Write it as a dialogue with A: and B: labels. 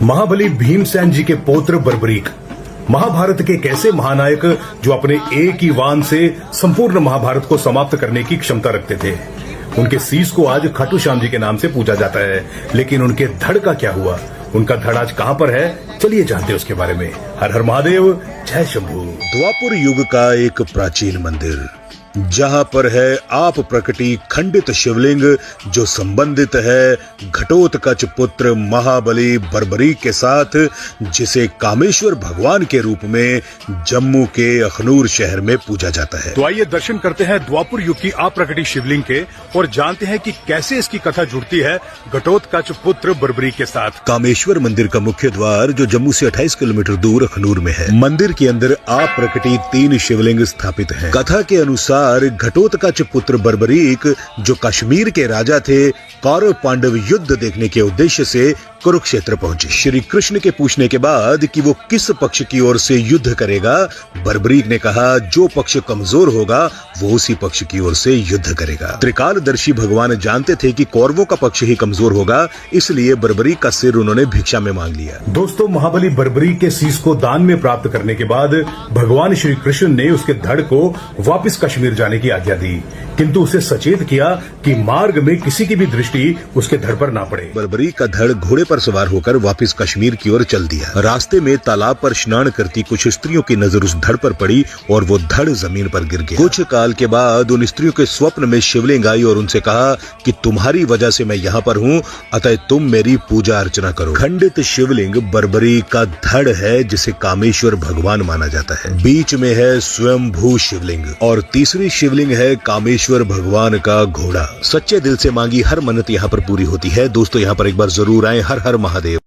A: महाबली भीमसेन जी के पौत्र बर्बरीक महाभारत के एक ऐसे महानायक जो अपने एक ही वाण से संपूर्ण महाभारत को समाप्त करने की क्षमता रखते थे। उनके शीश को आज खाटू श्याम जी के नाम से पूजा जाता है, लेकिन उनके धड़ का क्या हुआ? उनका धड़ आज कहां पर है? चलिए जानते हैं उसके बारे में। हर हर महादेव, जय शंभू।
B: द्वापर युग का एक प्राचीन मंदिर जहां पर है आप प्रकटी खंडित शिवलिंग जो संबंधित है घटोत्कच पुत्र महाबली बर्बरीक के साथ, जिसे कामेश्वर भगवान के रूप में जम्मू के अखनूर शहर में पूजा जाता है।
A: तो आइए दर्शन करते हैं द्वापर युग की अप्रकटी शिवलिंग के और जानते हैं कि कैसे इसकी कथा जुड़ती है घटोत्कच पुत्र बर्बरीक के साथ।
B: कामेश्वर मंदिर का मुख्य द्वार जो जम्मू से 28 किलोमीटर दूर अखनूर में है। मंदिर के अंदर अप्रकटी 3 शिवलिंग स्थापित हैं। कथा के अनुसार घटोत्कच पुत्र बर्बरीक जो कश्मीर के राजा थे, कौरव पांडव युद्ध देखने के उद्देश्य से कुरुक्षेत्र पहुंचे। श्री कृष्ण के पूछने के बाद कि वो किस पक्ष की ओर से युद्ध करेगा, बर्बरीक ने कहा जो पक्ष कमजोर होगा वो उसी पक्ष की ओर से युद्ध करेगा। त्रिकालदर्शी भगवान जानते थे कि कौरवों का पक्ष ही कमजोर होगा, इसलिए बर्बरीक का सिर उन्होंने भिक्षा में मांग लिया।
A: दोस्तों, महाबली बर्बरीक के शीश को दान में प्राप्त करने के बाद भगवान श्री कृष्ण ने उसके धड़ को वापस कश्मीर जाने की आज्ञा दी, किंतु उसे सचेत किया कि मार्ग में किसी की भी दृष्टि उसके धड़ पर ना पड़े।
B: बर्बरीक का धड़ घोड़े पर सवार होकर वापस कश्मीर की ओर चल दिया। रास्ते में तालाब पर स्नान करती कुछ स्त्रियों की नजर उस धड़ पर पड़ी और वो धड़ जमीन पर गिर गया। कुछ काल के बाद उन स्त्रियों के स्वप्न में शिवलिंग आई और उनसे कहा कि तुम्हारी वजह से मैं यहाँ पर हूँ, अतः तुम मेरी पूजा अर्चना करो। खंडित शिवलिंग बर्बरीक का धड़ है जिसे कामेश्वर भगवान माना जाता है। बीच में है स्वयंभू शिवलिंग और तीसरी शिवलिंग है कामेश्वर भगवान का घोड़ा। सच्चे दिल से मांगी हर मन्नत यहाँ पर पूरी होती है। दोस्तों, यहाँ पर एक बार जरूर आए। हर हर महादेव।